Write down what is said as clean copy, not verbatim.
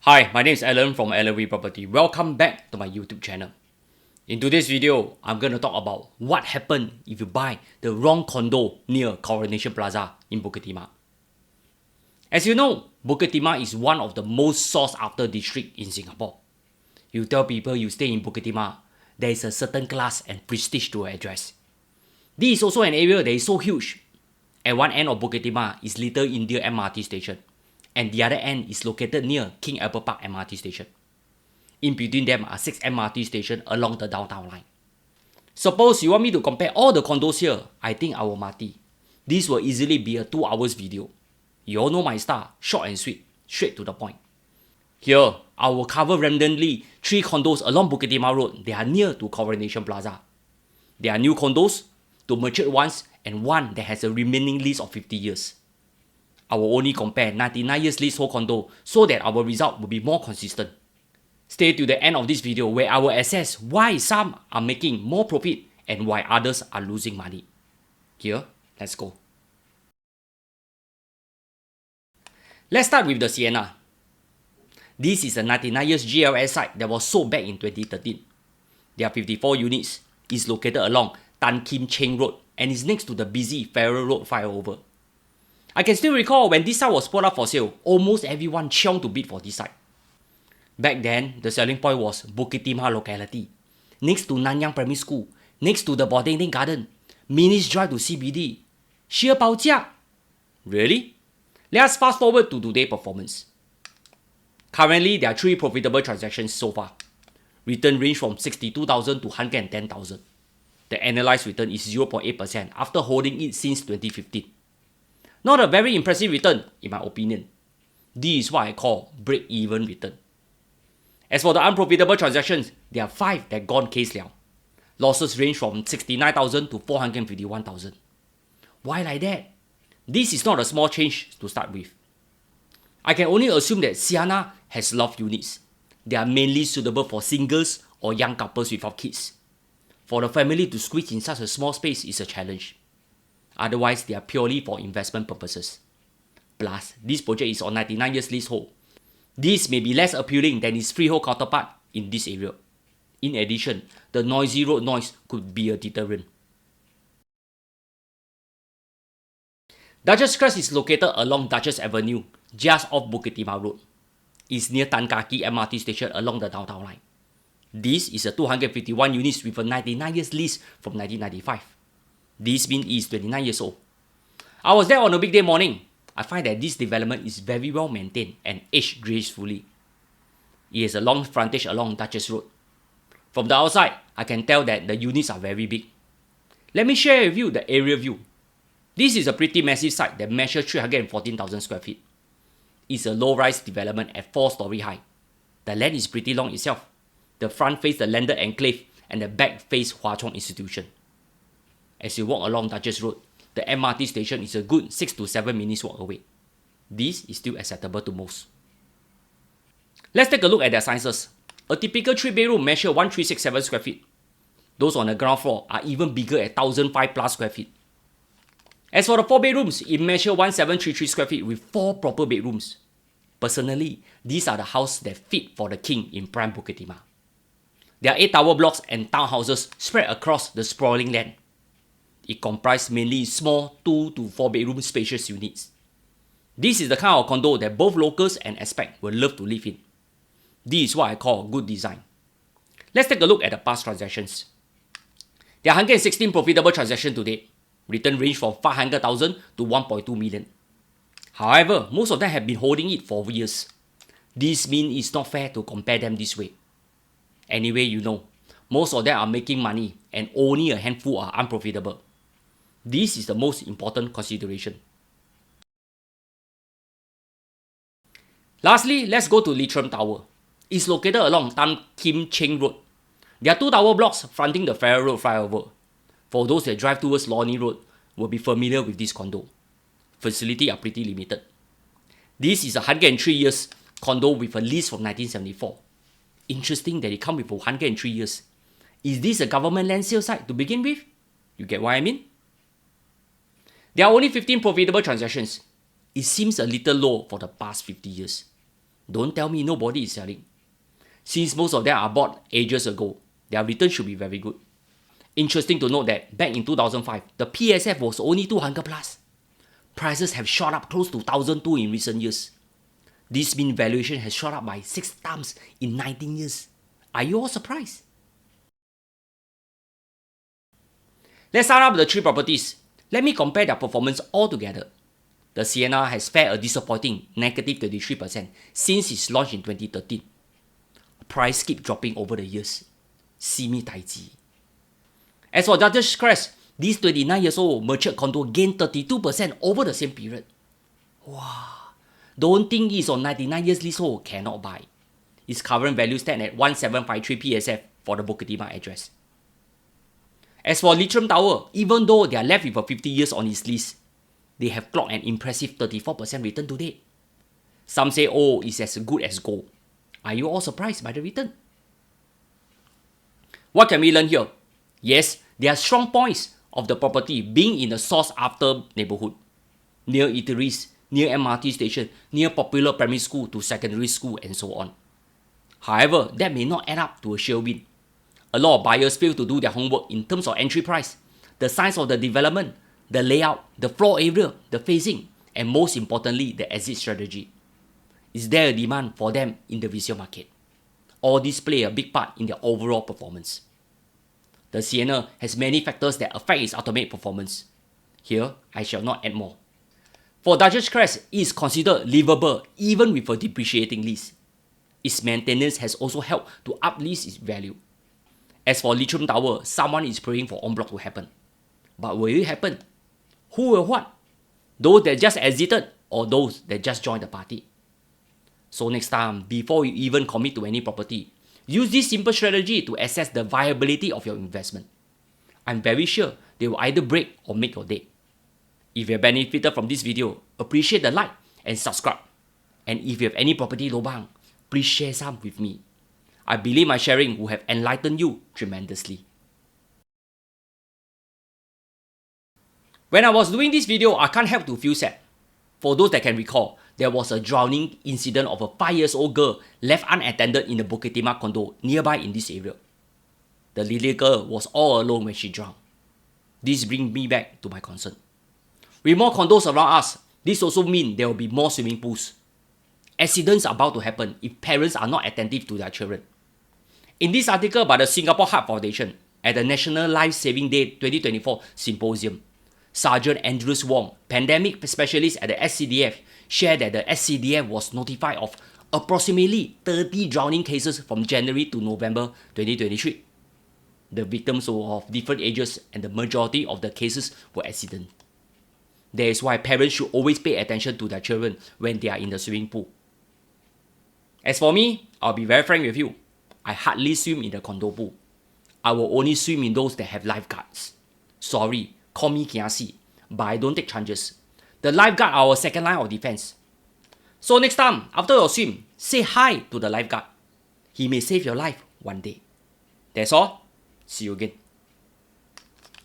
Hi, my name is Alan from LV Property. Welcome back to my YouTube channel. In today's video, I'm going to talk about what happened if you buy the wrong condo near Coronation Plaza in Bukit Timah. As you know, Bukit Timah is one of the most sought after districts in Singapore. You tell people you stay in Bukit Timah, there is a certain class and prestige to your address. This is also an area that is so huge. At one end of Bukit Timah is Little India MRT station, and the other end is located near King Albert Park MRT station. In between them are 6 MRT stations along the downtown line. Suppose you want me to compare all the condos here, I think I will mati. This will easily be a 2 hours video. You all know my style, short and sweet, straight to the point. Here, I will cover randomly 3 condos along Bukit Timah Road. They are near to Coronation Plaza. They are new condos, 2 matured ones, and one that has a remaining lease of 50 years. I will only compare 99 years leasehold condo so that our result will be more consistent. Stay to the end of this video where I will assess why some are making more profit and why others are losing money. Here, let's go. Let's start with the Sienna. This is a 99 years GLS site that was sold back in 2013. There are 54 units. It's located along Tan Kim Cheng Road and is next to the busy Farrer Road flyover. I can still recall when this site was put up for sale, almost everyone chiong to bid for this site. Back then, the selling point was Bukit Timah locality, next to Nanyang Primary School, next to the Botanic Garden, minutes drive to CBD. Sheer 报价? Really? Let us fast forward to today's performance. Currently, there are 3 profitable transactions so far. Return range from 62,000 to 110,000. The annualized return is 0.8% after holding it since 2015. Not a very impressive return, in my opinion. This is what I call break-even return. As for the unprofitable transactions, there are 5 that gone case liao. Losses range from 69,000 to 451,000. Why like that? This is not a small change to start with. I can only assume that Sienna has loft units. They are mainly suitable for singles or young couples without kids. For the family to squeeze in such a small space is a challenge. Otherwise, they are purely for investment purposes. Plus, this project is on 99 years leasehold. This may be less appealing than its freehold counterpart in this area. In addition, the noisy road noise could be a deterrent. Duchess Crest is located along Duchess Avenue, just off Bukit Timah Road. It's near Tan Kah-Kee MRT station along the downtown line. This is a 251 units with a 99 years lease from 1995. This means it is 29 years old. I was there on a weekday morning. I find that this development is very well maintained and aged gracefully. It has a long frontage along Duchess Road. From the outside, I can tell that the units are very big. Let me share with you the area view. This is a pretty massive site that measures 314,000 square feet. It's a low-rise development at 4-story high. The land is pretty long itself. The front faces the landed enclave and the back faces Hwa Chong Institution. As you walk along Duchess Road, the MRT station is a good 6 to 7 minutes walk away. This is still acceptable to most. Let's take a look at their sizes. A typical 3-bedroom measures 1367 square feet. Those on the ground floor are even bigger at 1,005 plus square feet. As for the 4 bedrooms, it measures 1733 square feet with 4 proper bedrooms. Personally, these are the houses that fit for the king in prime Bukit Timah. There are 8 tower blocks and townhouses spread across the sprawling land. It comprises mainly small 2 to 4 bedroom spacious units. This is the kind of condo that both locals and expats will love to live in. This is what I call good design. Let's take a look at the past transactions. There are 116 profitable transactions to date. Return range from 500,000 to 1.2 million. However, most of them have been holding it for years. This means it's not fair to compare them this way. Anyway, you know, most of them are making money and only a handful are unprofitable. This is the most important consideration. Lastly, let's go to Leitrim Tower. It's located along Tan Kim Cheng Road. There are 2 tower blocks fronting the Farrer Road flyover. For those that drive towards Lornie Road, will be familiar with this condo. Facilities are pretty limited. This is a 103 years condo with a lease from 1974. Interesting that it comes with 103 years. Is this a government land sale site to begin with? You get what I mean? There are only 15 profitable transactions. It seems a little low for the past 50 years. Don't tell me nobody is selling. Since most of them are bought ages ago, their return should be very good. Interesting to note that back in 2005, the PSF was only 200 plus. Prices have shot up close to 1,002 in recent years. This means valuation has shot up by 6 times in 19 years. Are you all surprised? Let's sum up the 3 properties. Let me compare their performance all together. The Sienna has fared a disappointing negative 33% since its launch in 2013. Price keep dropping over the years. Simi Tai Ji. As for Duchess Crest, this 29 years old matured condo gained 32% over the same period. Wow. Don't think it's on 99 years leasehold, cannot buy. Its current value stands at 1753 PSF for the Bukit Timah address. As for Leitrim Tower, even though they are left with 50 years on its lease, they have clocked an impressive 34% return to date. Some say, oh, it's as good as gold. Are you all surprised by the return? What can we learn here? Yes, there are strong points of the property being in a sought-after neighborhood, near eateries, near MRT station, near popular primary school to secondary school, and so on. However, that may not add up to a sure win. A lot of buyers fail to do their homework in terms of entry price, the size of the development, the layout, the floor area, the phasing, and most importantly, the exit strategy. Is there a demand for them in the resale market? All these play a big part in their overall performance. The Sienna has many factors that affect its ultimate performance. Here, I shall not add more. For Duchess Crest, it is considered livable even with a depreciating lease. Its maintenance has also helped to uplift its value. As for Leitrim Tower, someone is praying for en bloc to happen. But will it happen? Who will what? Those that just exited or those that just joined the party? So next time, before you even commit to any property, use this simple strategy to assess the viability of your investment. I'm very sure they will either break or make your day. If you have benefited from this video, appreciate the like and subscribe. And if you have any property lobang, please share some with me. I believe my sharing will have enlightened you tremendously. When I was doing this video, I can't help to feel sad. For those that can recall, there was a drowning incident of a 5-year-old girl left unattended in the Bukit Timah condo nearby in this area. The little girl was all alone when she drowned. This brings me back to my concern. With more condos around us, this also means there will be more swimming pools. Accidents are about to happen if parents are not attentive to their children. In this article by the Singapore Heart Foundation at the National Life Saving Day 2024 Symposium, Sergeant Andrews Wong, pandemic specialist at the SCDF, shared that the SCDF was notified of approximately 30 drowning cases from January to November 2023. The victims were of different ages and the majority of the cases were accidents. That is why parents should always pay attention to their children when they are in the swimming pool. As for me, I'll be very frank with you. I hardly swim in the condo pool. I will only swim in those that have lifeguards. Sorry, call me kiasi, but I don't take chances. The lifeguard are our second line of defense. So next time, after your swim, say hi to the lifeguard. He may save your life one day. That's all. See you again.